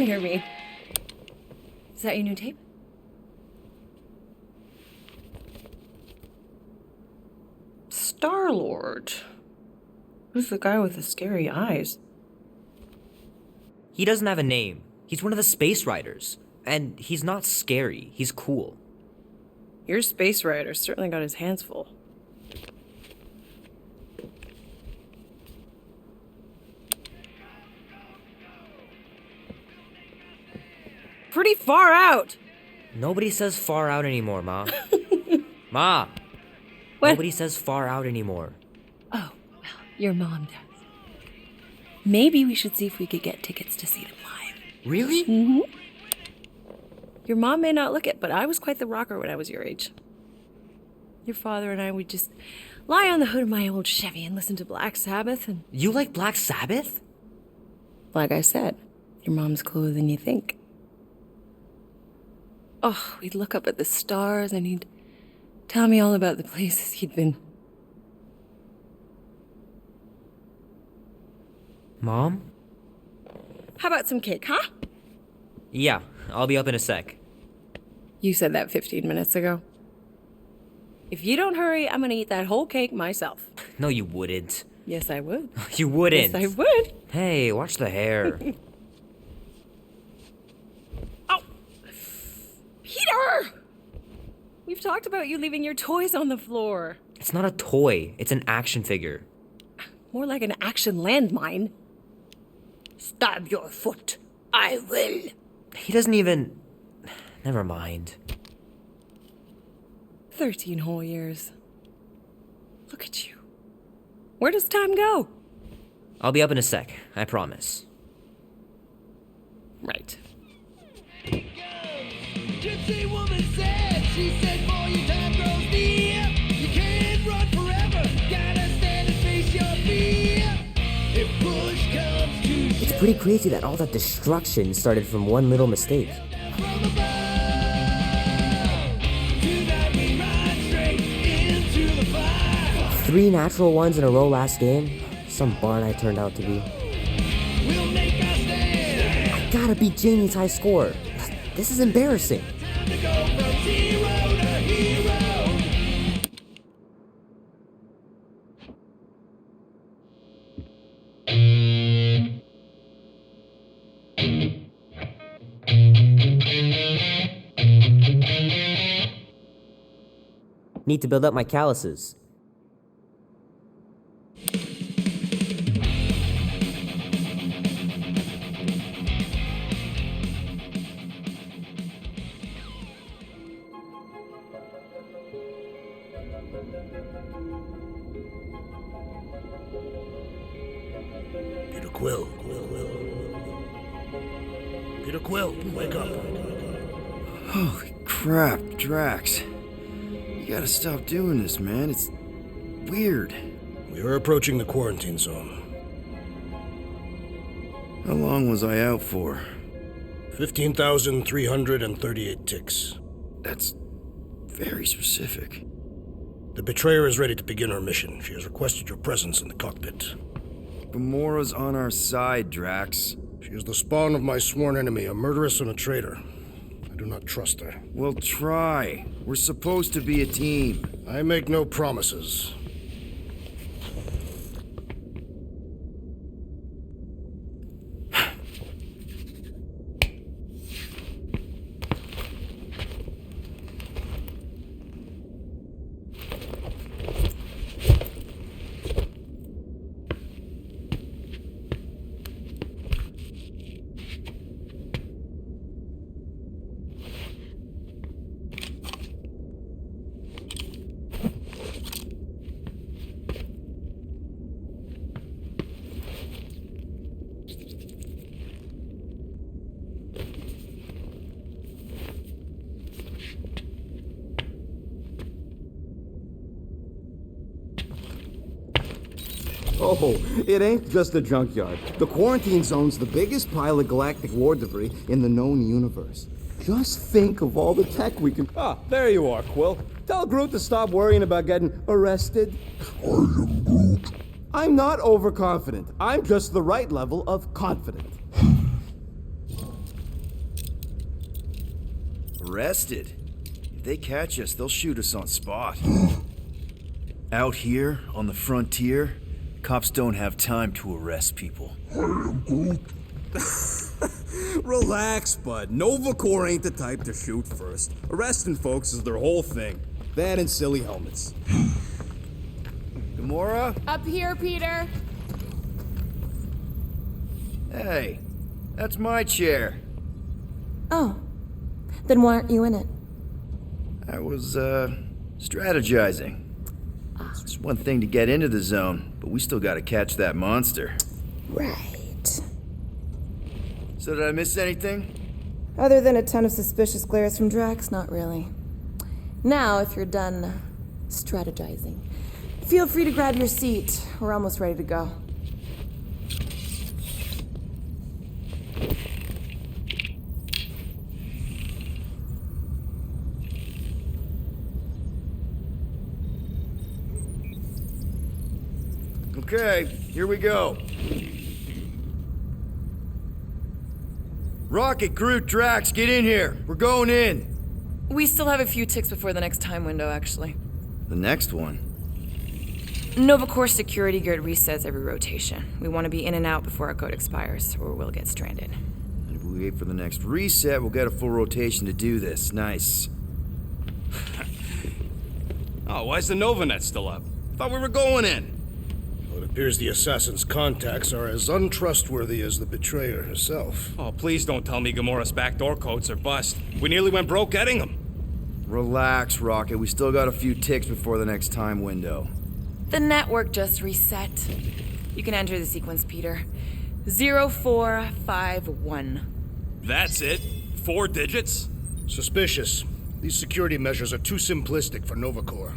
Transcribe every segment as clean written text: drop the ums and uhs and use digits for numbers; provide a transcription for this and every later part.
near me. Is that your new tape? Star-Lord. Who's the guy with the scary eyes? He doesn't have a name. He's one of the Space Riders. And he's not scary. He's cool. Your Space Rider certainly got his hands full. Pretty far out! Nobody says far out anymore, Ma. Ma! What? Nobody says far out anymore. Oh, well, your mom does. Maybe we should see if we could get tickets to see them live. Really? Mm-hmm. Your mom may not look it, but I was quite the rocker when I was your age. Your father and I would just lie on the hood of my old Chevy and listen to Black Sabbath and... You like Black Sabbath? Like I said, your mom's cooler than you think. Oh, we'd look up at the stars and he'd tell me all about the places he'd been. Mom? How about some cake, huh? Yeah, I'll be up in a sec. You said that 15 minutes ago. If you don't hurry, I'm gonna eat that whole cake myself. No, you wouldn't. Yes, I would. You wouldn't. Yes, I would. Hey, watch the hair. Oh! Peter! We've talked about you leaving your toys on the floor. It's not a toy. It's an action figure. More like an action landmine. Stab your foot. I will. He doesn't even... Never mind. 13 whole years. Look at you. Where does time go? I'll be up in a sec, I promise. Right. Gypsy woman said, she said, for your time grows near. You can't run forever, gotta stand and face your fear. If push comes to It's pretty crazy that all that destruction started from one little mistake. from above, tonight we ride straight into the fire. 3 natural ones in a row last game? Some barn I turned out to be. We'll make our stand. Gotta beat Janie's high score. This is embarrassing. Time to go from zero to hero. Need to build up my calluses. Peter Quill. Peter Quill, wake up. Holy crap, Drax. You gotta stop doing this, man. It's weird. We are approaching the quarantine zone. How long was I out for? 15,338 ticks. That's very specific. The betrayer is ready to begin her mission. She has requested your presence in the cockpit. Gamora's on our side, Drax. She is the spawn of my sworn enemy, a murderess and a traitor. I do not trust her. Well, try. We're supposed to be a team. I make no promises. Oh, it ain't just a junkyard. The quarantine zone's the biggest pile of galactic war debris in the known universe. Just think of all the tech we can... Ah, there you are, Quill. Tell Groot to stop worrying about getting arrested. I am Groot. I'm not overconfident. I'm just the right level of confident. arrested. If they catch us, they'll shoot us on spot. Out here, on the frontier, cops don't have time to arrest people. Relax, bud. Nova Corps ain't the type to shoot first. Arresting folks is their whole thing. That and silly helmets. Gamora? Up here, Peter. Hey, that's my chair. Oh. Then why aren't you in it? I was, strategizing. It's one thing to get into the zone, but we still gotta catch that monster. Right. So did I miss anything? Other than a ton of suspicious glares from Drax, not really. Now, if you're done strategizing, feel free to grab your seat. We're almost ready to go. Okay, here we go. Rocket, Groot, Drax, get in here. We're going in. We still have a few ticks before the next time window, actually. The next one. Nova Corps security grid resets every rotation. We want to be in and out before our code expires, or we'll get stranded. And if we wait for the next reset, we'll get a full rotation to do this. Nice. Oh, why's the Novanet still up? Thought we were going in. Well, it appears the assassin's contacts are as untrustworthy as the betrayer herself. Oh, please don't tell me Gamora's backdoor codes are bust. We nearly went broke getting them. Relax, Rocket. We still got a few ticks before the next time window. The network just reset. You can enter the sequence, Peter. 0451. That's it? 4 digits? Suspicious. These security measures are too simplistic for Nova Corps.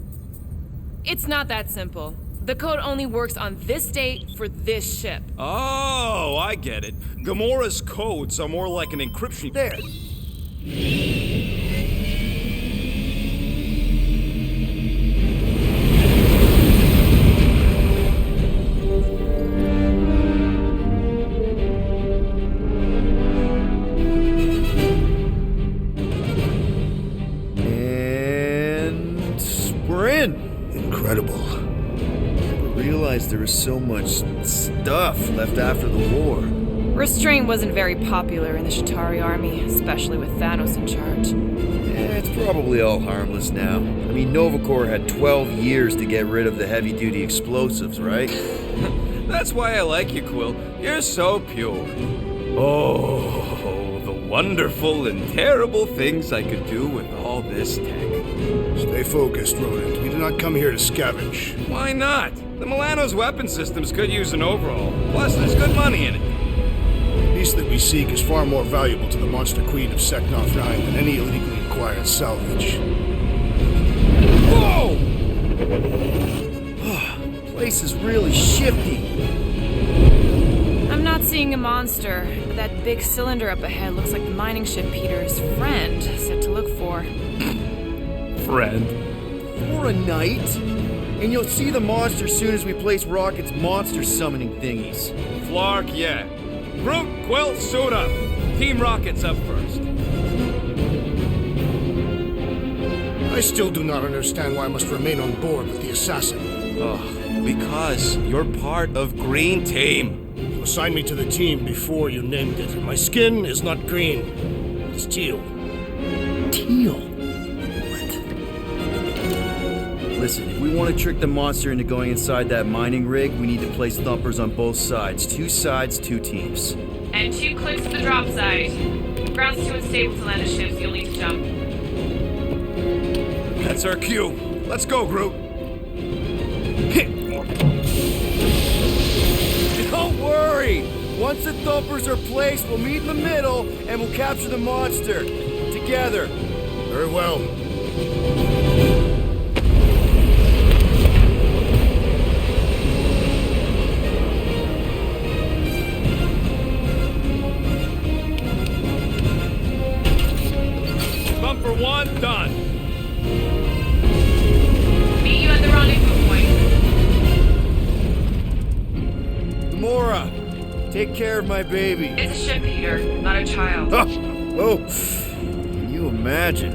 It's not that simple. The code only works on this date for this ship. Oh, I get it. Gamora's codes are more like an encryption. There. And we're in. Incredible. Realized there was so much stuff left after the war. Restraint wasn't very popular in the Chitauri army, especially with Thanos in charge. It's probably all harmless now. I mean, Nova Corps had 12 years to get rid of the heavy-duty explosives, right? That's why I like you, Quill. You're so pure. Oh, the wonderful and terrible things I could do with all this tech. Stay focused, Rodent. We did not come here to scavenge. Why not? The Milano's weapon systems could use an overhaul. Plus, there's good money in it. The beast that we seek is far more valuable to the Monster Queen of Seknov 9 than any illegally acquired salvage. Whoa! Place is really shifty. I'm not seeing a monster, but that big cylinder up ahead looks like the mining ship Peter's friend said to look for. Friend. For a night? And you'll see the monster soon as we place Rocket's monster summoning thingies. Flark, yeah. Groot, Quill, suit up. Team Rocket's up first. I still do not understand why I must remain on board with the assassin. Because you're part of Green Team. You assigned me to the team before you named it. My skin is not green. It's teal. Teal? Listen, if we want to trick the monster into going inside that mining rig, we need to place thumpers on both sides. 2 sides, 2 teams. And 2 clicks to the drop side. Ground's too unstable to land a ship, so you'll need to jump. That's our cue. Let's go, Groot. Don't worry! Once the thumpers are placed, we'll meet in the middle and we'll capture the monster. Together. Very well. Bumper 1, done. Meet you at the rendezvous point. Gamora, take care of my baby. It's a ship, Peter, not a child. Oh, can you imagine? imagine.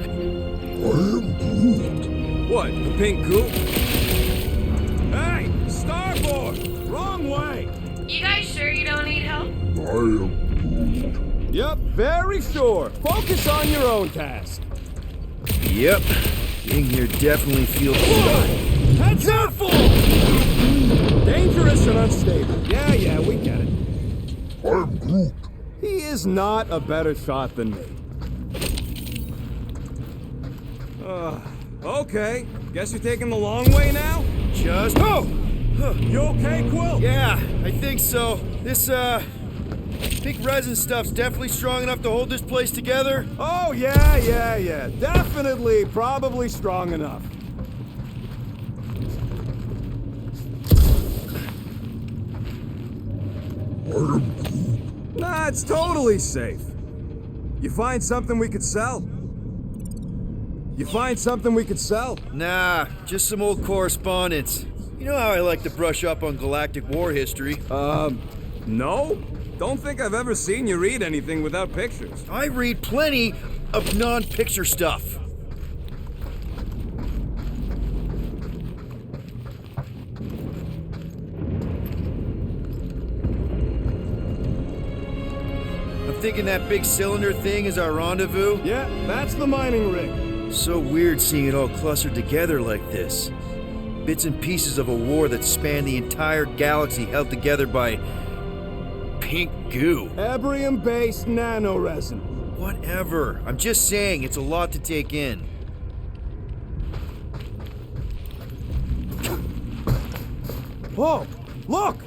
What, the pink goop? Hey, starboard! Wrong way! You guys sure you don't need help? Yep, very sure. Focus on your own task. Yep. Getting here definitely feels Heads up! Dangerous and unstable. Yeah, we get it. I'm Groot. He is not a better shot than me. Okay. Guess you're taking the long way now? just... Oh! You okay, Quill? Yeah, I think so. This, pink resin stuff's definitely strong enough to hold this place together. Oh, yeah. Definitely, probably strong enough. Nah, it's totally safe. You find something we could sell? Nah, just some old correspondence. You know how I like to brush up on galactic war history. No? Don't think I've ever seen you read anything without pictures. I read plenty of non-picture stuff. I'm thinking that big cylinder thing is our rendezvous. Yeah, that's the mining rig. So weird seeing it all clustered together like this. Bits and pieces of a war that spanned the entire galaxy held together by pink goo. Ebrium-based nanoresin. Whatever. I'm just saying, it's a lot to take in. Whoa, look!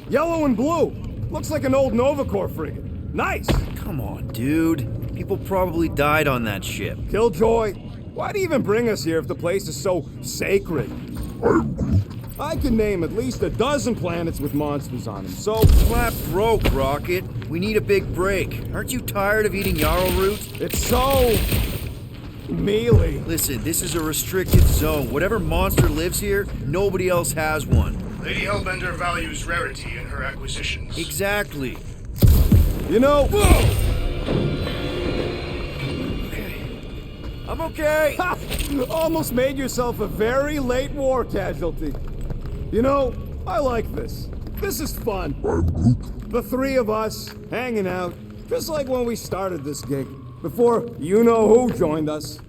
Yellow and blue. Looks like an old Nova Corps frigate. Nice! Come on, dude. People probably died on that ship. Killjoy, why do you even bring us here if the place is so sacred? I can name at least a dozen planets with monsters on them, so... Flat broke, Rocket. We need a big break. Aren't you tired of eating yarrow root? It's so... mealy. Listen, this is a restricted zone. Whatever monster lives here, nobody else has one. Lady Hellbender values rarity in her acquisitions. Exactly. You know... I'm okay. Ha! Almost made yourself a very late war casualty. You know, I like this. This is fun. The three of us, hanging out, just like when we started this gig, before you-know-who joined us.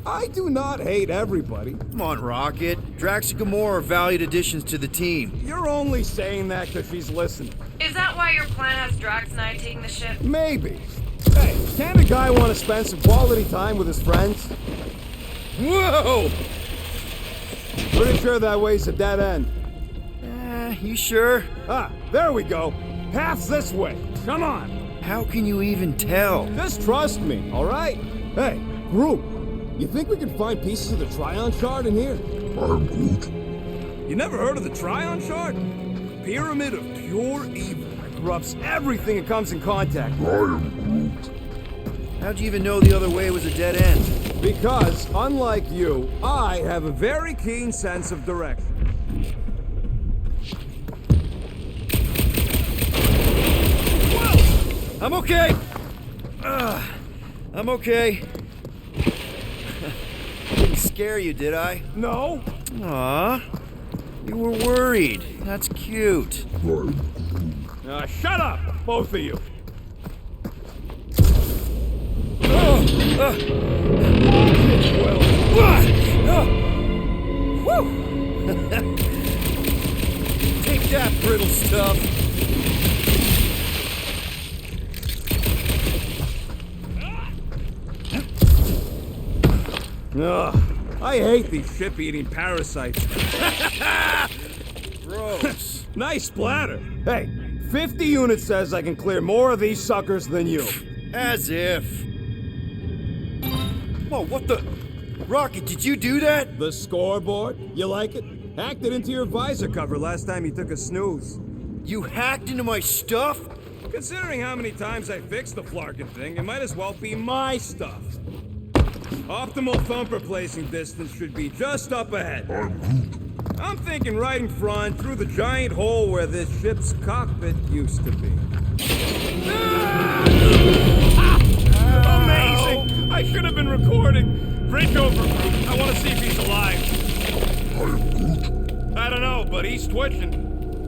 I do not hate everybody. Come on, Rocket. Drax and Gamora are valued additions to the team. You're only saying that because she's listening. Is that why your plan has Drax and I taking the ship? Maybe. Hey, can't a guy want to spend some quality time with his friends? Whoa! Pretty sure that way's a dead end. You sure? Ah, there we go. Path's this way. Come on. How can you even tell? Just trust me, all right? Hey, Groot, you think we can find pieces of the Trion Shard in here? I'm Groot. You never heard of the Trion Shard? Pyramid of pure evil. It corrupts everything it comes in contact with. How'd you even know the other way was a dead end? Because, unlike you, I have a very keen sense of direction. I'm okay. I'm okay. Didn't scare you, did I? No? Aw. You were worried. That's cute. Shut up, both of you. Take that, brittle stuff. Ugh, I hate these ship-eating parasites. Gross. Nice splatter. Hey, 50 units says I can clear more of these suckers than you. As if. Whoa, what the? Rocket, did you do that? The scoreboard? You like it? Hacked it into your visor cover last time you took a snooze. You hacked into my stuff? Considering how many times I fixed the Flarkin thing, it might as well be my stuff. Optimal thumper placing distance should be just up ahead. I'm thinking right in front, through the giant hole where this ship's cockpit used to be. Amazing! I should have been recording. Bridge over, Groot. I want to see if he's alive. I don't know, but he's twitching.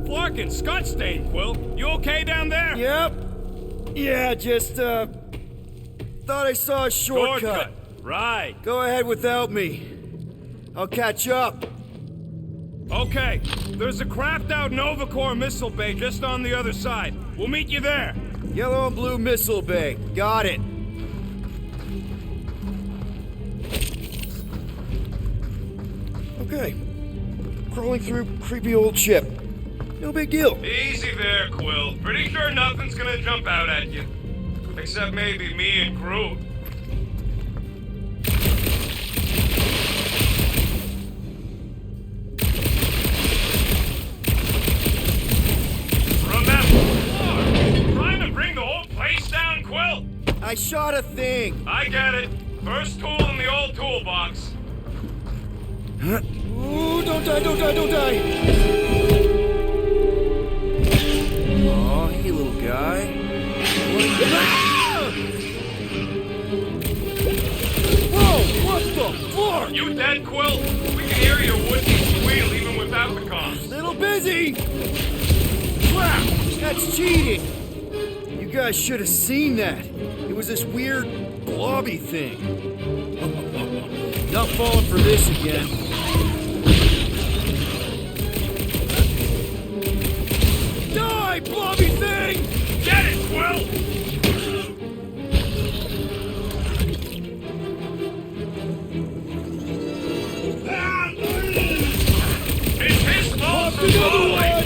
Flarkin, Scott stain, Quill. You okay down there? Yep. Yeah, just, thought I saw a shortcut. Right. Go ahead without me. I'll catch up. Okay. There's a craft out Nova Corps missile bay just on the other side. We'll meet you there. Yellow and blue missile bay. Got it. Okay. Crawling through creepy old ship. No big deal. Easy there, Quill. Pretty sure nothing's gonna jump out at you. Except maybe me and Groot. Remember, trying to bring the whole place down, Quill? I shot a thing. I get it. First tool in the old toolbox. Ooh, don't die, don't die, don't die. Aw, hey, little guy. Whoa, what the floor? You dead, Quill? We can hear your would-be squeal even without the comms. Little busy. Crap, that's cheating. You guys should have seen that. It was this weird blobby thing. Not falling for this again. Die, blobby thing! Get it, Quill! It's his fault for falling!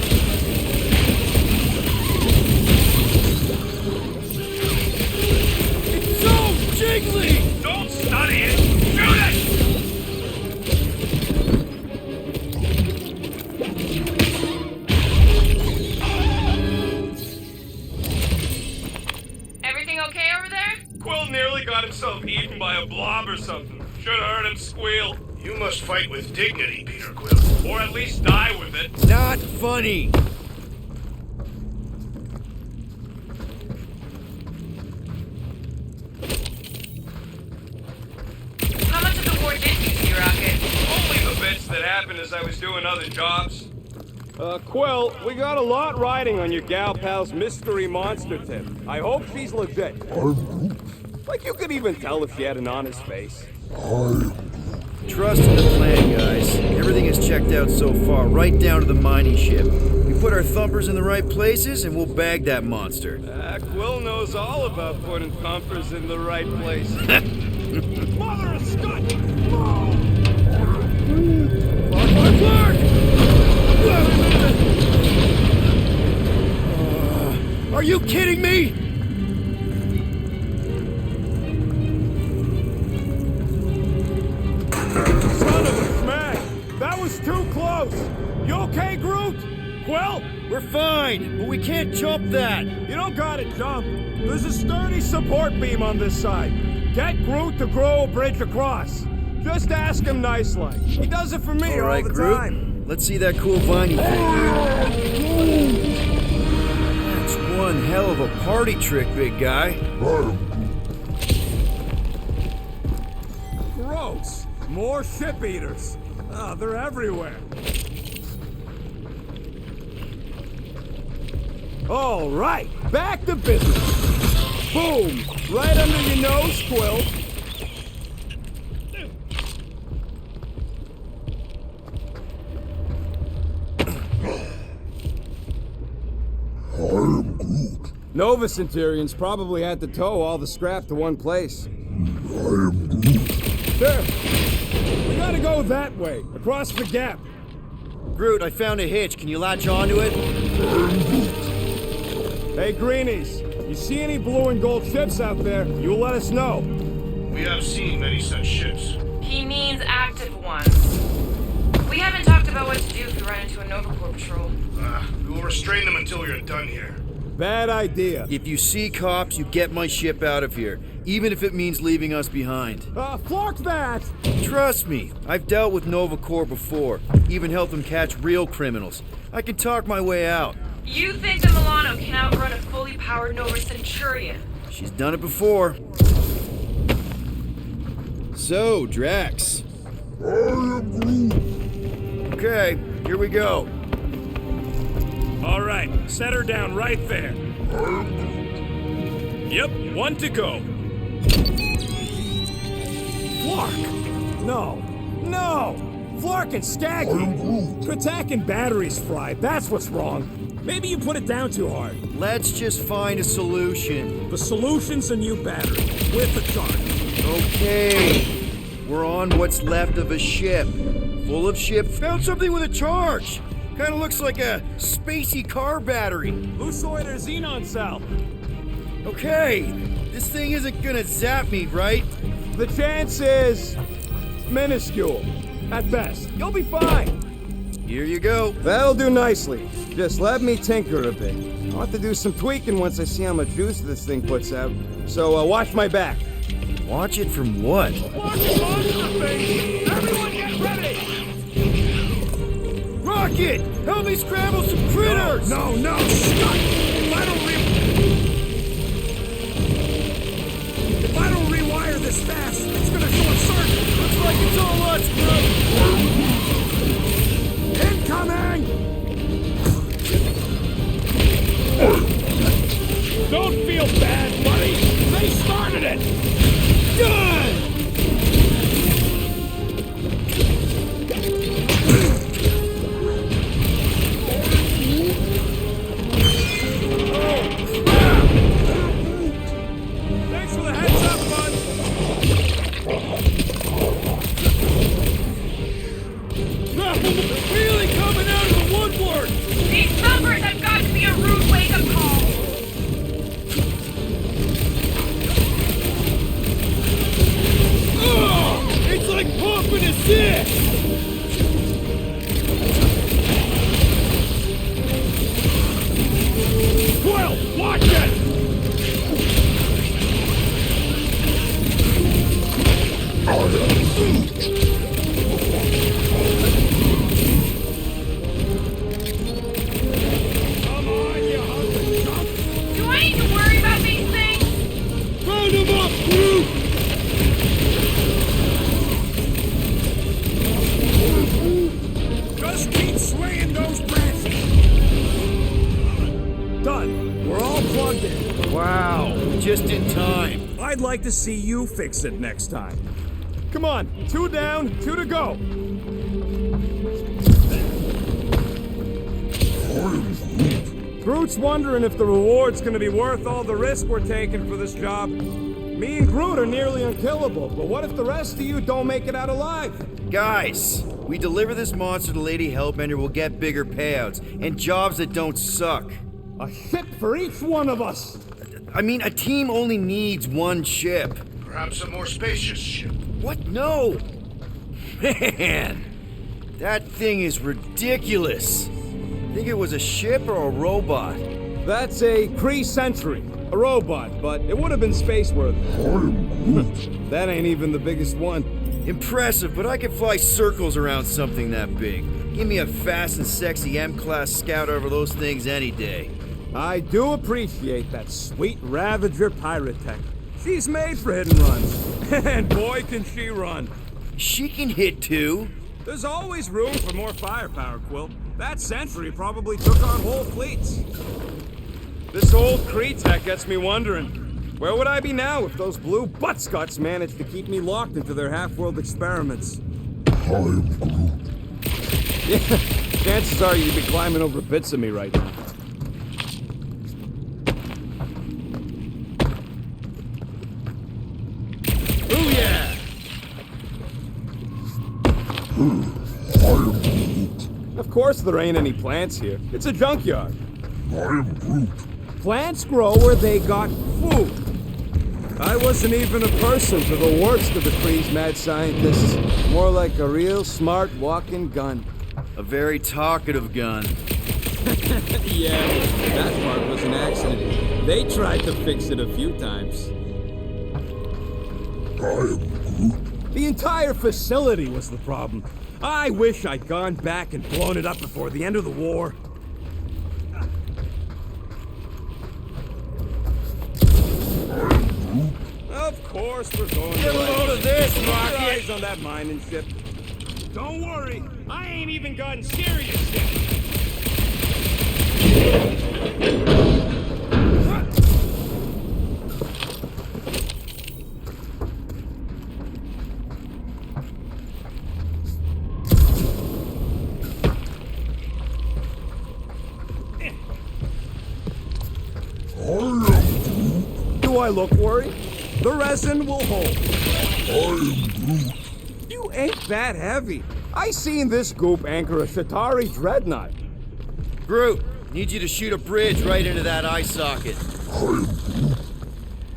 It's so jiggly! Don't study it! Shoot it! Everything okay over there? Quill nearly got himself eaten by a blob or something. Should've heard him squeal. You must fight with dignity, Peter Quill. Or at least die with it. Not funny. How much of the war did you see, Rocket? Only the bits that happened as I was doing other jobs. Quill, we got a lot riding on your gal pal's mystery monster tip. I hope she's legit. Like you could even tell if she had an honest face. Trust in the plan, guys. Everything is checked out so far, right down to the mining ship. We put our thumpers in the right places, and we'll bag that monster. Quill knows all about putting thumpers in the right place. Mother of Scott! Are you kidding me? Son of a smack! That was too close! You okay, Groot? Quill? We're fine, but we can't jump that. You don't gotta jump. There's a sturdy support beam on this side. Get Groot to grow a bridge across. Just ask him nice-like. He does it for me All right, the Groot. time. Let's see that cool viney thing. That's one hell of a party trick, big guy. Gross! More ship eaters. Ah, they're everywhere. All right, back to business. Boom! Right under your nose, Quill. Nova Centurions probably had to tow all the scrap to one place. There. We gotta go that way, across the gap. Groot, I found a hitch. Can you latch onto it? Hey, Greenies, you see any blue and gold ships out there, you let us know. We have seen many such ships. He means active ones. We haven't talked about what to do if we run into a Nova Corps patrol. We will restrain them until we are done here. Bad idea. If you see cops, you get my ship out of here, even if it means leaving us behind. Fuck that! Trust me, I've dealt with Nova Corps before, even helped them catch real criminals. I can talk my way out. You think the Milano can outrun a fully powered Nova Centurion? She's done it before. So, Drax. Okay, here we go. All right, set her down right there. Yep, one to go. Flark! No! Flark and Skaggy! Attack and batteries fried, that's what's wrong. Maybe you put it down too hard. Let's just find a solution. The solution's a new battery, with a charge. Okay. We're on what's left of a ship. Full of ship. Found something with a charge. Kinda looks like a spacey car battery. Lusoid or xenon cell? Okay. This thing isn't gonna zap me, right? The chance is minuscule, at best. You'll be fine. Here you go. That'll do nicely. Just let me tinker a bit. I'll have to do some tweaking once I see how much juice this thing puts out. So watch my back. Watch it from what? Everyone get ready! Rocket! Help me scramble some critters! No, shut! If I don't rewire this fast, it's gonna short circuit! Looks like it's all us, bro! Incoming! Don't feel bad, buddy. They started it. Done! Thanks for the heads up, bud. Really coming out of the woodwork! These numbers have got to be a rude wake up call. It's like pumping a cyst! Quill, watch it. Come on, you hunk of junk. Do I need to worry about these things? Round him up, crew! Just keep swinging those branches. Done. We're all plugged in. Wow, just in time. I'd like to see you fix it next time. Come on, 2 down, 2 to go. Groot's wondering if the reward's gonna be worth all the risk we're taking for this job. Me and Groot are nearly unkillable, but what if the rest of you don't make it out alive? Guys, we deliver this monster to Lady Hellbender, we'll get bigger payouts and jobs that don't suck. A ship for each one of us! I mean, a team only needs one ship. Perhaps a more spacious ship. What? No! Man, that thing is ridiculous. Think it was a ship or a robot? That's a Kree Sentry, a robot, but it would have been space-worthy. That ain't even the biggest one. Impressive, but I can fly circles around something that big. Give me a fast and sexy M-Class Scout over those things any day. I do appreciate that sweet Ravager pirate tech. She's made for hit and runs. And boy, can she run. She can hit too. There's always room for more firepower, Quill. That Sentry probably took on whole fleets. This old Kree tech gets me wondering, where would I be now if those blue buttscots managed to keep me locked into their half-world experiments? Yeah, chances are you'd be climbing over bits of me right now. Ooh yeah! Of course there ain't any plants here. It's a junkyard. Plants grow where they got food. I wasn't even a person to the worst of the Kree's mad scientists. More like a real smart walking gun. A very talkative gun. Yeah, that part was an accident. They tried to fix it a few times. The entire facility was the problem. I wish I'd gone back and blown it up before the end of the war. Of course we're going Get a load of this, Keep your Rocket! eyes on that mining ship. Don't worry, I ain't even gotten serious yet. Do I look worried? The resin will hold. You ain't that heavy. I seen this goop anchor a Shatari dreadnought. Groot, need you to shoot a bridge right into that eye socket.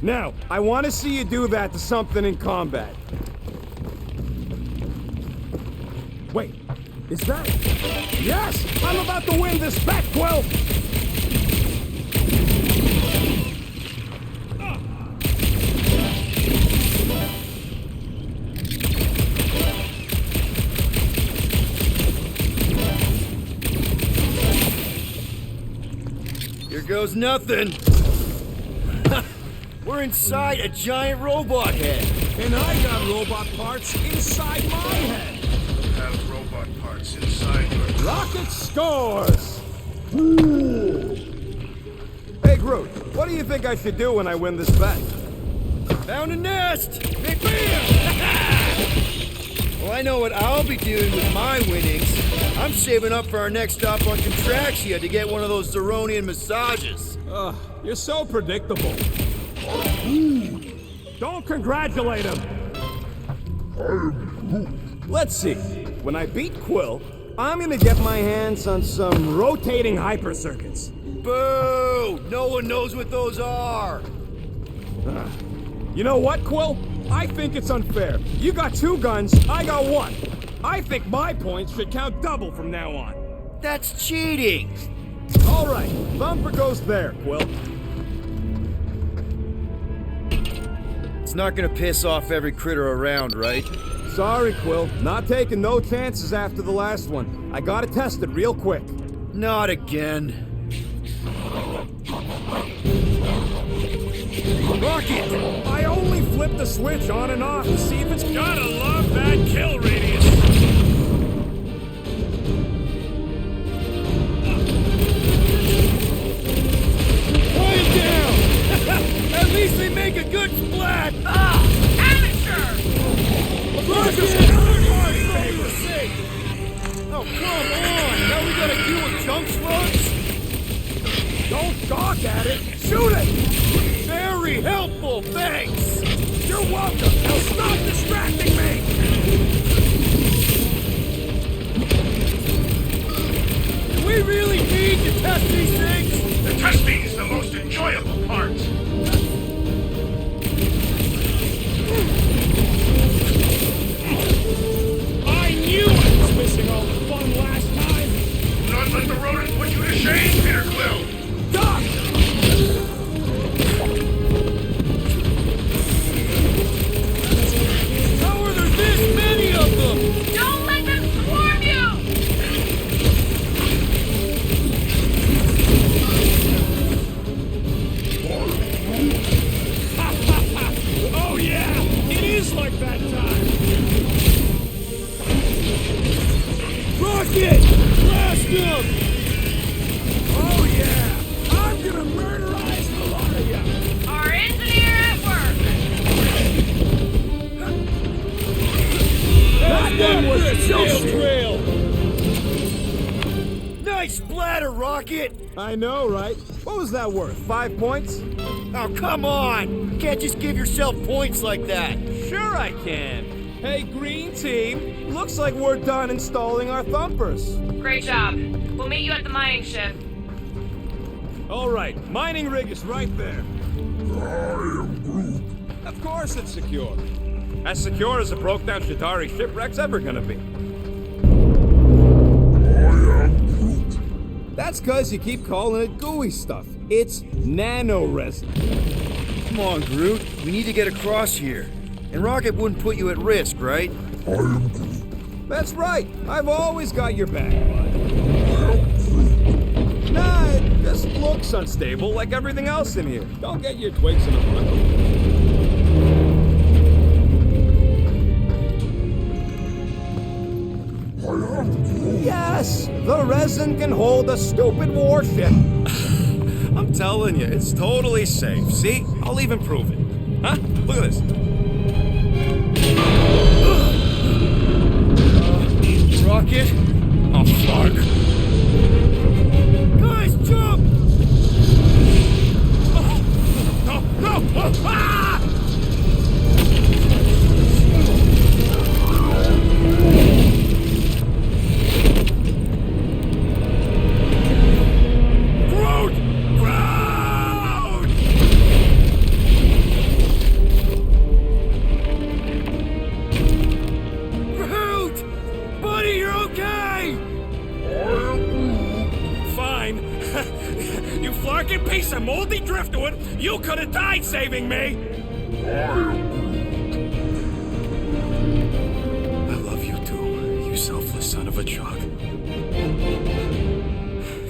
Now, I want to see you do that to something in combat. Wait, is that? Yes! I'm about to win this bet, Quill! Here goes nothing. We're inside a giant robot head. And I got robot parts inside my head. Have robot parts inside your... Rocket scores! Hey, Groot, what do you think I should do when I win this bet? Found a nest! Big bam! Well, I know what I'll be doing with my winnings. I'm saving up for our next stop on Contraxia to get one of those Zeronian massages. You're so predictable. Don't congratulate him! Let's see. When I beat Quill, I'm gonna get my hands on some rotating hyper circuits. Boo! No one knows what those are. You know what, Quill? I think it's unfair. You got 2 guns, I got 1. I think my points should count double from now on. That's cheating. All right, Thumper goes there, Quill. It's not gonna piss off every critter around, right? Sorry, Quill. Not taking no chances after the last one. I gotta test it real quick. Not again. Rocket! I only flipped the switch on and off to see if it's gotta love that kill radius. Quiet down! At least they make a good splat! Amateur! Oh, come on! Now we gotta deal with junk slugs? Don't gawk at it! Shoot it! Very helpful, thanks! You're welcome! Now stop distracting me! Do we really need to test these things? The testing is the most enjoyable part. I knew I was missing all the fun last time! Do not let the rodent put you to shame, Peter Quill. Duck! How are there this many of them? Don't let them swarm you! Oh yeah! It is like that time! Rocket! Blast them! Oh yeah! I'm gonna murderize the lot of ya! Our engineer at work! That one was a Sail trail! Nice splatter, Rocket! I know, right? What was that worth? 5 points? Oh, come on! You can't just give yourself points like that. Sure I can. Hey, green team. Looks like we're done installing our thumpers. Great job. We'll meet you at the mining ship. All right, mining rig is right there. Of course it's secure. As secure as a broke-down Shatari shipwreck's ever gonna be. That's cause you keep calling it gooey stuff. It's nano-resin. Come on, Groot. We need to get across here. And Rocket wouldn't put you at risk, right? That's right. I've always got your back, bud. Nah, it just looks unstable like everything else in here. Don't get your twigs in a bundle. Yes, the resin can hold a stupid warship. I'm telling you, it's totally safe. See? I'll even prove it. Huh? Look at this. Rocket? Oh, fuck. Guys, jump! No! Ah! Groot! Groot! Groot! Buddy, you're okay! Fine. You flarkin' piece of moldy driftwood, you could have died saving me! I love you too, you selfless son of a truck.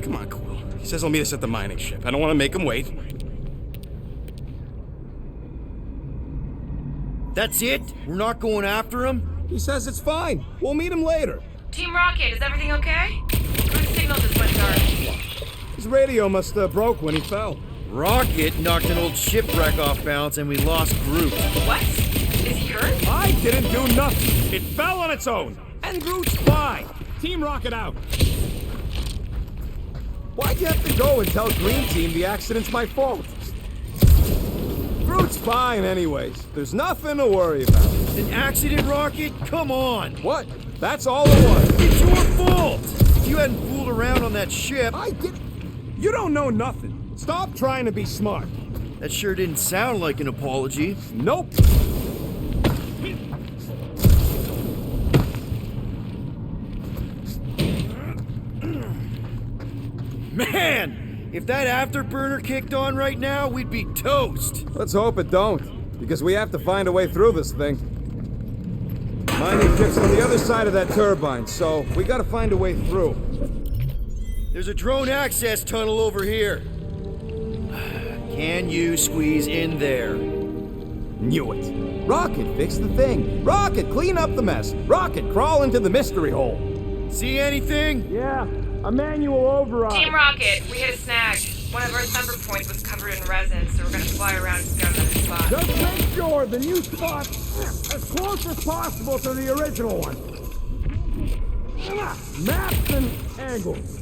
Come on, Quill. He says he'll meet us at the mining ship. I don't want to make him wait. That's it? We're not going after him? He says it's fine. We'll meet him later. Team Rocket, is everything okay? Groot's signal just went dark. His radio must have broke when he fell. Rocket knocked an old shipwreck off balance and we lost Groot. What? Is he hurt? I didn't do nothing. It fell on its own. And Groot's fine. Team Rocket out. Why'd you have to go and tell Green Team the accident's my fault? Groot's fine anyways. There's nothing to worry about. An accident, Rocket? Come on! What? That's all it was. It's your fault! If you hadn't fooled around on that ship... I did. You don't know nothing. Stop trying to be smart. That sure didn't sound like an apology. Nope. Man! If that afterburner kicked on right now, we'd be toast. Let's hope it don't, because we have to find a way through this thing. Mining ship's on the other side of that turbine, so we gotta find a way through. There's a drone access tunnel over here. Can you squeeze in there? Knew it. Rocket, fix the thing. Rocket, clean up the mess. Rocket, crawl into the mystery hole. See anything? Yeah, a manual override. Team Rocket, we hit a snag. One of our thumper points was covered in resin, so we're gonna fly around and scout another spot. Just make sure the new spot's as close as possible to the original one. Maps and angles.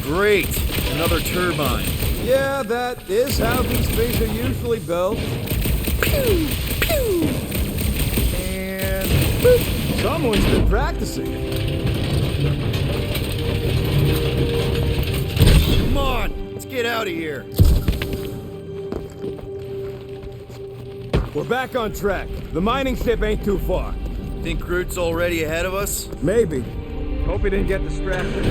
Great. Another turbine. Yeah, that is how these things are usually built. Pew! Pew! And... boop. Someone's been practicing. Come on, let's get out of here. We're back on track. The mining ship ain't too far. Think Groot's already ahead of us? Maybe. Hope he didn't get distracted.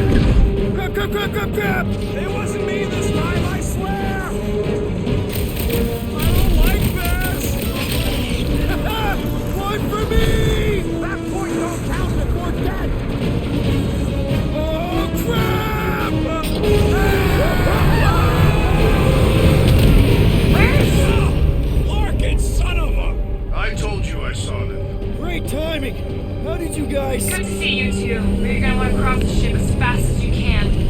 Grab, grab, grab, grab, grab! It wasn't me this time, I swear! I don't like this! One for me! That point don't count if we're dead! Oh, crap! Where's... Larkin, son of a... I told you I saw them. Great timing. How did you guys... Good to see you two. We're gonna want to cross the ship as fast as you can.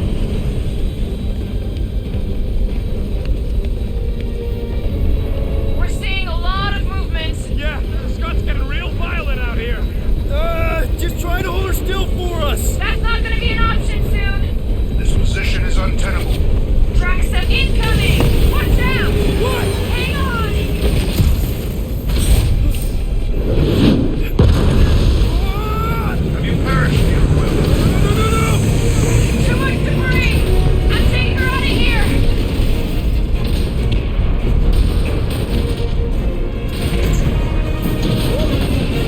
We're seeing a lot of movement. Yeah, Scott's getting real violent out here. Just try to hold her still for us. That's not gonna be an option soon. This position is untenable. Draxet incoming! Watch out! What? Hang on! Have you perished, dear Quill? No! Too much debris! I'm taking her out of here!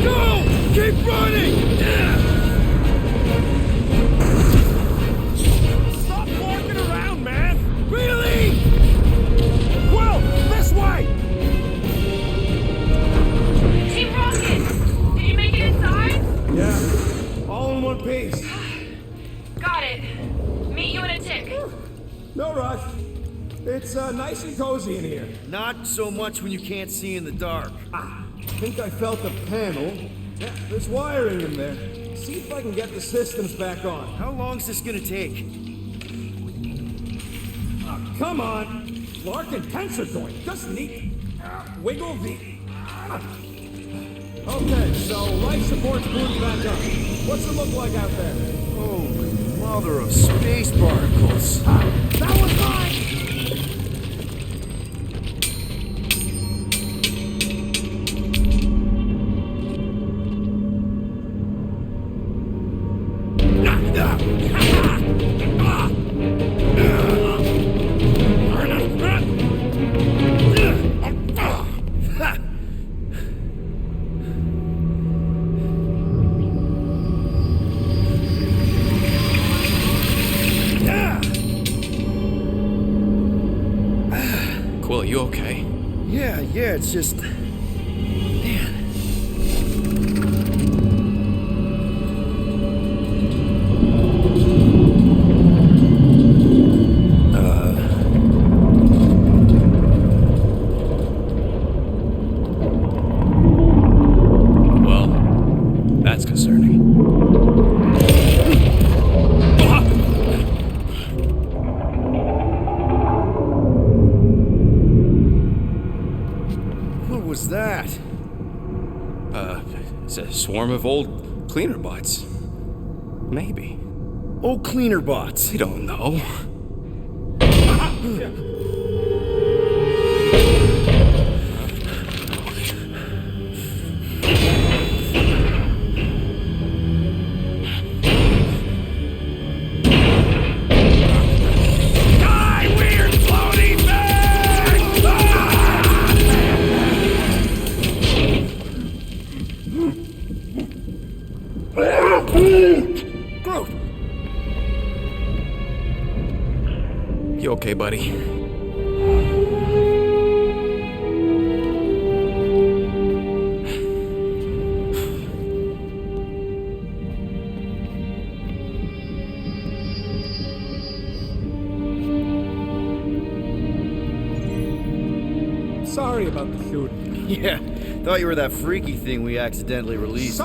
Go! Keep running! Stop walking around, man! Really? Quill, this way! Team Rocket! Did you make it inside? Yeah, all in one piece. Got it. Meet you in a tick. No rush. It's nice and cozy in here. Not so much when you can't see in the dark. think I felt a panel. Yeah, there's wiring in there. See if I can get the systems back on. How long's this gonna take? Come on! Larkin tensor joint. Just neat. Wiggle the. Okay, so life support's booted back up. What's it look like out there? Holy mother of space barnacles. That was mine! Quill, you okay? Yeah, it's just... Man. Well, that's concerning. What was that? It's a swarm of old cleaner bots. Maybe. Old cleaner bots. I don't know. Groot! You okay, buddy? Sorry about the shooting. Yeah, thought you were that freaky thing we accidentally released.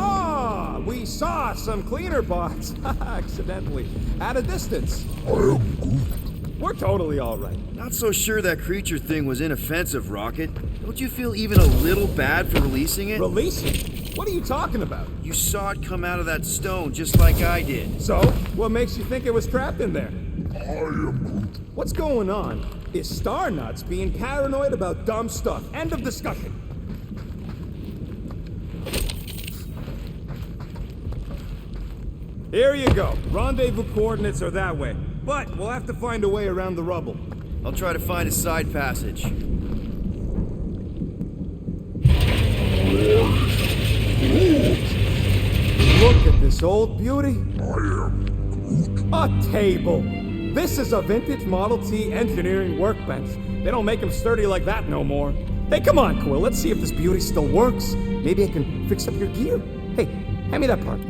We saw some cleaner bots. Accidentally. At a distance. We're totally alright. Not so sure that creature thing was inoffensive, Rocket. Don't you feel even a little bad for releasing it? Releasing? What are you talking about? You saw it come out of that stone just like I did. So, what makes you think it was trapped in there? What's going on is Star Nuts being paranoid about dumb stuff. End of discussion. Here you go. Rendezvous coordinates are that way. But we'll have to find a way around the rubble. I'll try to find a side passage. Look at this old beauty. A table. This is a vintage Model T engineering workbench. They don't make them sturdy like that no more. Hey, come on, Quill. Let's see if this beauty still works. Maybe I can fix up your gear. Hey, hand me that part.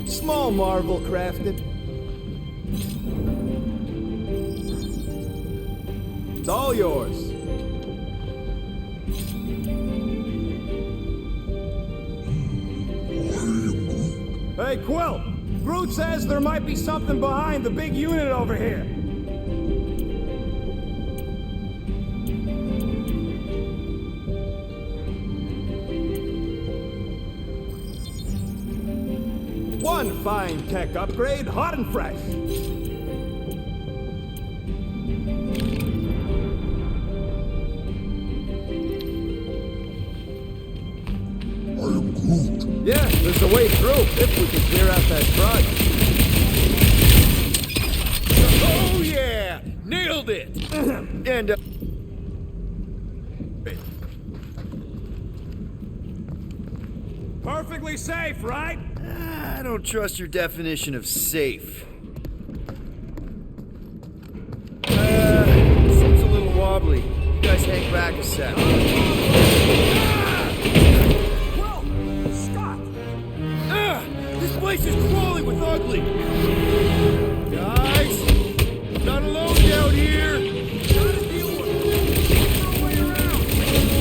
Small marvel crafted. It's all yours. Hey, Quill! Groot says there might be something behind the big unit over here. One fine tech upgrade, hot and fresh. Yeah, there's a way through if we can clear out that crud. Oh yeah! Nailed it! And Perfectly safe, right? I don't trust your definition of safe. Seems a little wobbly. You guys hang back a sec. Well, Scott! place is crawling with ugly! Guys! I'm not alone down here!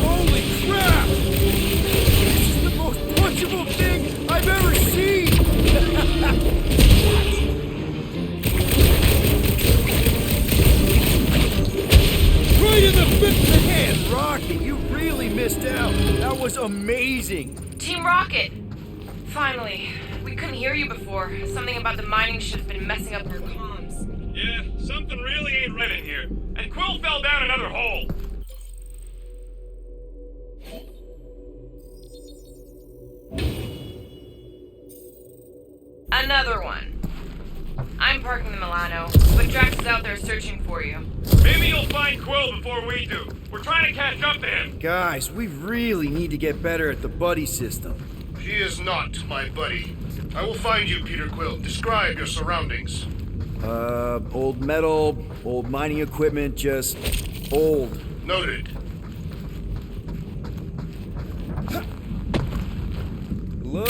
Holy crap! This is the most punchable thing I've ever seen! Right in the fifth hand, Rocket! You really missed out! That was amazing! Team Rocket! Finally. We couldn't hear you before. Something about the mining ship's been messing up our comms. Yeah, something really ain't right in here. And Quill fell down another hole. Another one. I'm parking the Milano, but Drax is out there searching for you. Maybe you'll find Quill before we do. We're trying to catch up to him. Guys, we really need to get better at the buddy system. He is not my buddy. I will find you, Peter Quill. Describe your surroundings. Old metal, old mining equipment, just old. Noted. Hello?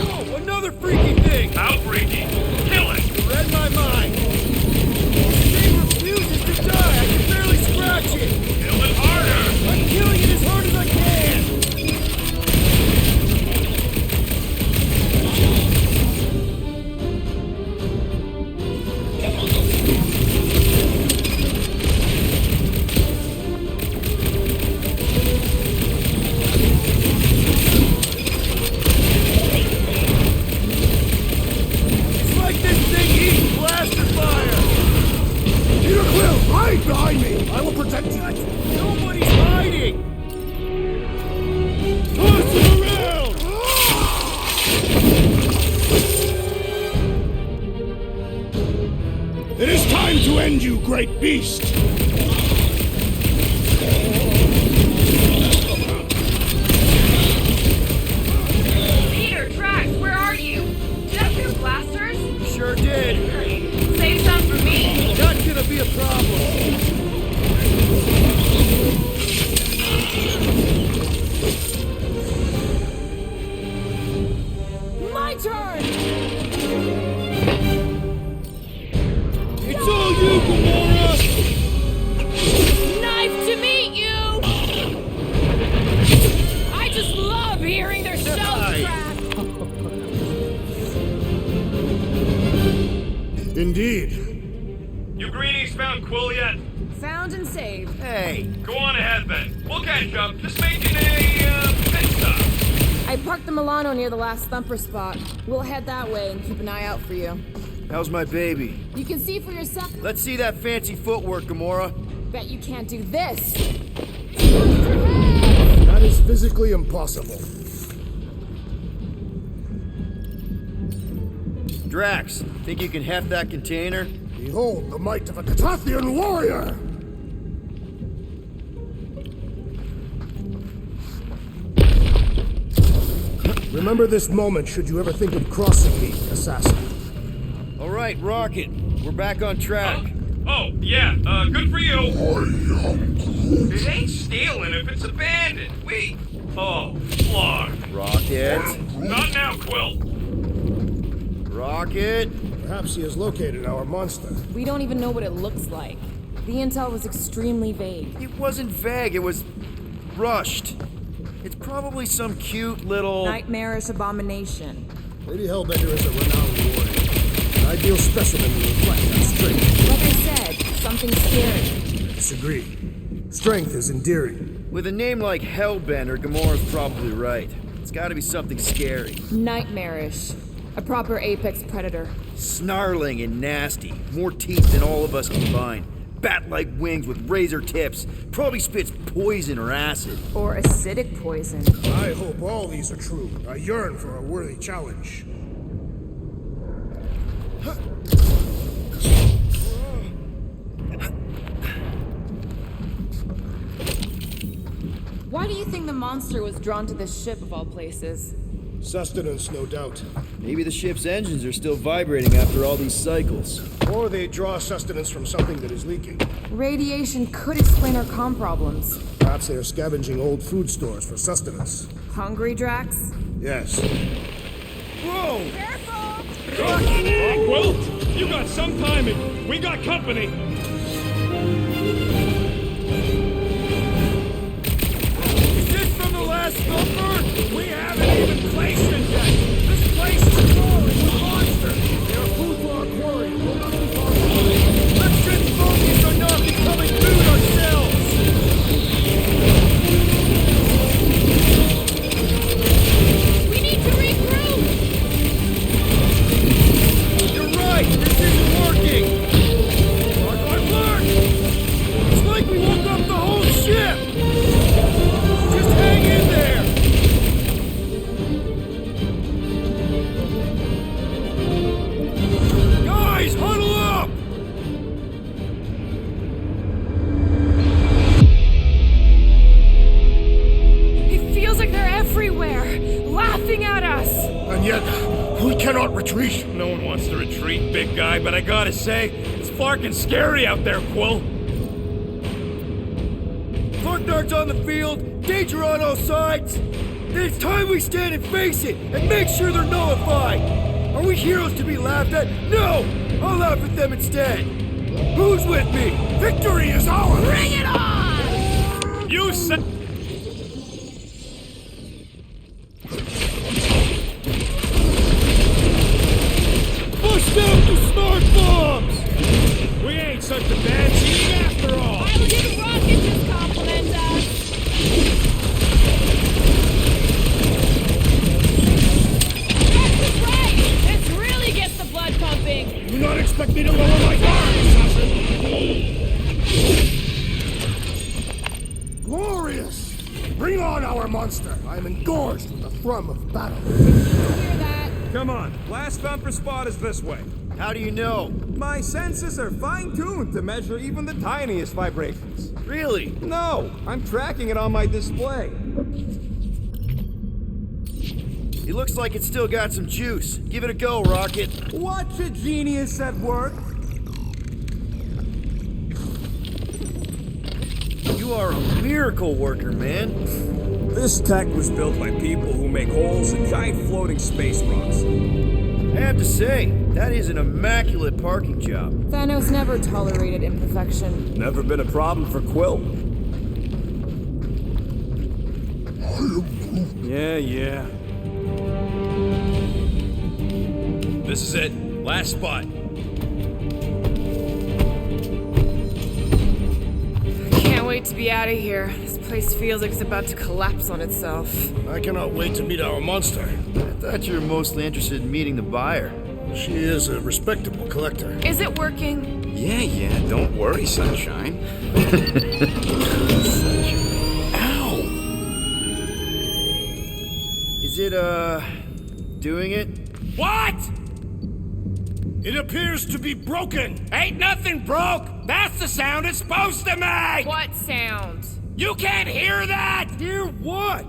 Oh, another freaky thing! How freaky? Kill it! You read my mind. This thing refuses to die. I can barely scratch it. Kill it harder! I'm killing it as hard as I can. It's like this thing eats blaster fire. Peter Quill, hide behind me! I will protect you! Nobody's hiding. Toss it around. It is time to end you, great beast! Peter, Drax, where are you? Did you have new blasters? Sure did. Save some for me. Not gonna be a problem. My turn! It's all you, Gamora. Nice to meet you! I just love hearing their shells crack! Indeed. You greenies found Quill yet? Found and saved. Hey, Go on ahead then. We'll catch up. Just making a pit stop. I parked the Milano near the last thumper spot. We'll head that way and keep an eye out for you. how's my baby? You can see for yourself. Let's see that fancy footwork, Gamora. Bet you can't do this. That is physically impossible. Drax, think you can heft that container? Behold the might of a Catathian warrior! Remember this moment should you ever think of crossing me, assassin. All right, Rocket, we're back on track. Oh, yeah, good for you. It ain't stealing if it's abandoned. Oh, Flark. Rocket, Not now, Quill. Rocket. Perhaps he has located our monster. We don't even know what it looks like. The intel was extremely vague. It wasn't vague, it was rushed. It's probably some cute little... Nightmarish abomination. Lady Hellbender is a renowned warrior. An ideal specimen to reflect her strength. Like I said, something scary. Disagree. Strength is endearing. With a name like Hellbender, Gamora's probably right. It's gotta be something scary. Nightmarish. A proper apex predator. Snarling and nasty. More teeth than all of us combined. Bat-like wings with razor tips. Probably spits poison or acid. Or acidic poison. I hope all these are true. I yearn for a worthy challenge. Why do you think the monster was drawn to this ship of all places? Sustenance, no doubt. Maybe the ship's engines are still vibrating after all these cycles. Or they draw sustenance from something that is leaking. Radiation could explain our comm problems. Perhaps they are scavenging old food stores for sustenance. Hungry, Drax? Yes. Whoa! Quill, you got some timing. We got company. Is this from the last thumper? We haven't even placed it yet. This place is crawling with monsters. They are food for our quarry. We'll not be far behind. Let's just focus on not becoming food ourselves. We need to regroup! You're right. This isn't working. I've learned. It's like we woke up the whole ship. Just hang in there. Guys, huddle up. It feels like they're everywhere, laughing at us. And yet, we cannot retreat. No one wants to retreat, big guy, but I gotta say, it's fucking scary out there, Quill. Darts on the field, danger on all sides. Then it's time we stand and face it and make sure they're nullified. Are we heroes to be laughed at? No! I'll laugh at them instead. Who's with me? Victory is ours! Bring it on! You said. Push down the smart bombs! We ain't such a bad team after all. I will get rocket just compliment us. That's the right! This really gets the blood pumping. Do not expect me to lower my guard, assassin! Glorious! Bring on our monster! I am engorged with the thrum of battle. Hear that? Come on, last thumper spot is this way. How do you know? My senses are fine-tuned to measure even the tiniest vibrations. Really? No, I'm tracking it on my display. It looks like it's still got some juice. Give it a go, Rocket. Watch a genius at work. You are a miracle worker, man. This tech was built by people who make holes in giant floating space rocks. I have to say, that is an immaculate parking job. Thanos never tolerated imperfection. Never been a problem for Quill. Yeah. This is it. Last spot. Can't wait to be out of here. This place feels like it's about to collapse on itself. I cannot wait to meet our monster. I thought you were mostly interested in meeting the buyer. She is a respectable collector. Is it working? Yeah, don't worry, Sunshine. Ow! Is it, doing it? What? It appears to be broken! Ain't nothing broke! That's the sound it's supposed to make! What sound? You can't hear that! Hear what?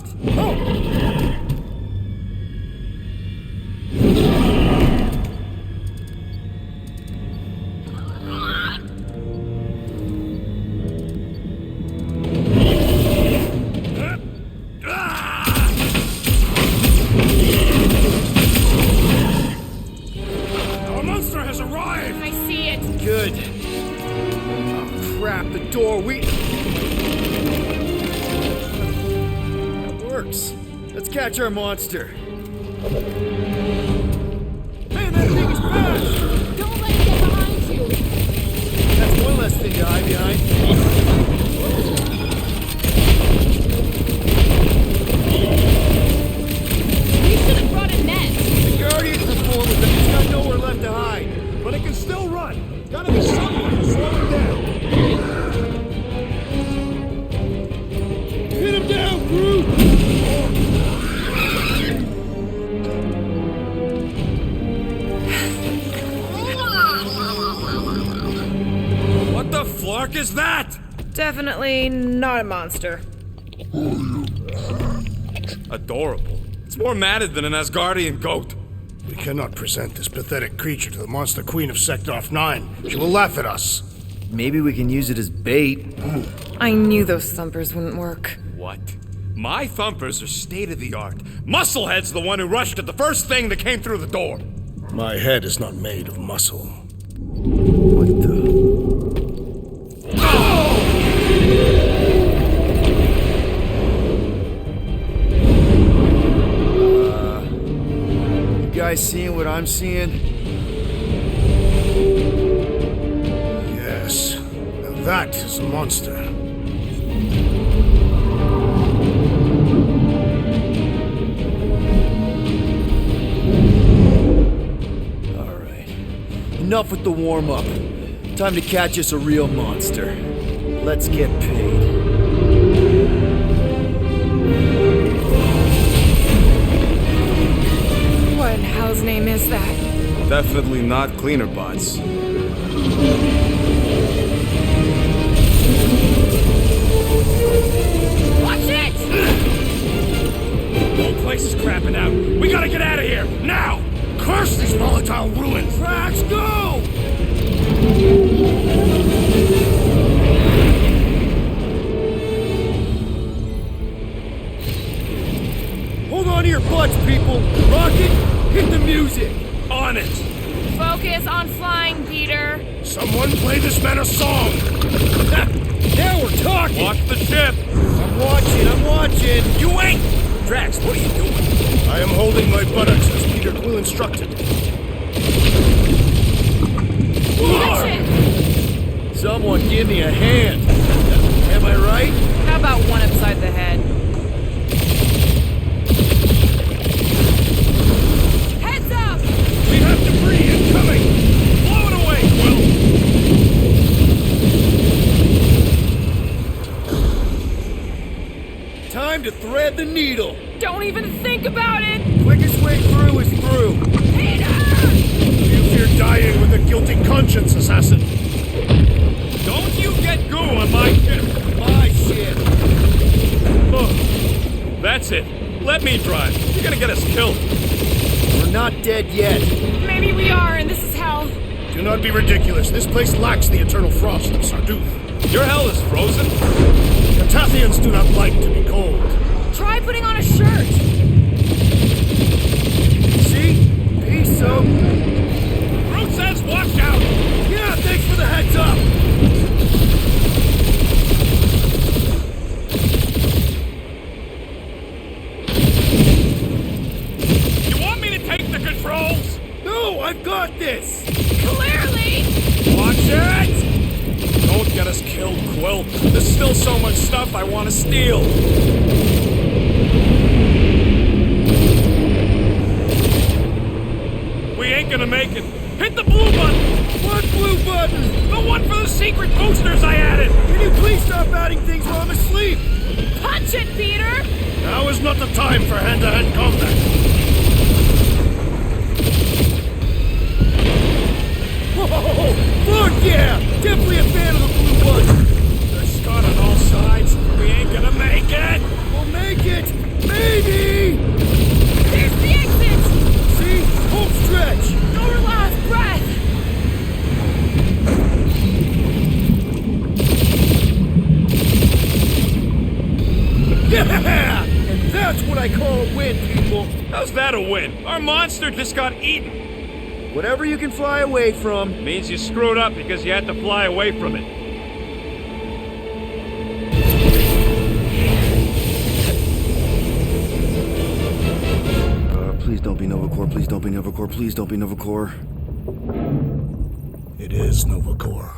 Our monster has arrived! I see it. Good. Oh, crap, the door, That works. Let's catch our monster. Man, that thing is fast! Don't let it get behind you. That's one less thing to hide behind. We should have brought a net. The Guardian's performed with it. It's got nowhere left to hide. But it can still run! Gotta be something to slow it down! Hit him down, Groot! What the flark is that? Definitely not a monster. Adorable. It's more matted than an Asgardian goat. We cannot present this pathetic creature to the Monster Queen of Seknarf 9. She will laugh at us. Maybe we can use it as bait. I knew those thumpers wouldn't work. What? My thumpers are state-of-the-art. Musclehead's the one who rushed at the first thing that came through the door. My head is not made of muscle. What the? You guys seeing what I'm seeing? Yes. Now that is a monster. Alright. Enough with the warm-up. Time to catch us a real monster. Let's get paid. What in hell's name is that? Definitely not cleaner bots. Watch it! The whole place is crapping out. We gotta get out of here, now! Curse these volatile ruins! Tracks, go! Hold on to your butts, people! Rocket, hit the music! On it! Focus on flying, Peter. Someone play this man a song! Now we're talking! Watch the ship! I'm watching! You ain't! Drax, what are you doing? I am holding my buttocks as Peter Quill instructed. Catch it! Someone give me a hand! Am I right? How about one upside the head? Heads up! We have debris incoming! Blow it away, Quill! Time to thread the needle! Don't even think about it! Quickest way through is through! Peter! You fear dying with a guilty conscience, assassin. Don't you get goo on my ship! My shit! Oh, that's it. Let me drive. You're gonna get us killed. We're not dead yet. Maybe we are, and this is hell. Do not be ridiculous. This place lacks the eternal frost of Sarduth. Your hell is frozen? The Tathians do not like to be cold. Try putting on a shirt. See? Peace, so. Root says watch out! Yeah, thanks for the heads up! You want me to take the controls? No, I've got this! Clearly! Watch it! Don't get us killed, Quill. There's still so much stuff I want to steal. We ain't gonna make it. Hit the blue button! What blue button? The one for the secret boosters I added! Can you please stop adding things while I'm asleep? Punch it, Peter! Now is not the time for hand-to-hand combat. Whoa! Fuck yeah! Definitely a fan of the blue button! They're Scott on all sides. We ain't gonna make it! We'll make it! Maybe! There's the exit! See? Home stretch! Our last breath! Yeah! And that's what I call a win, people! How's that a win? Our monster just got eaten. Whatever you can fly away from. Means you screwed up because you had to fly away from it. Please don't be Nova Corps, please don't be Nova Corps, please don't be Nova Corps. It is Nova Corps.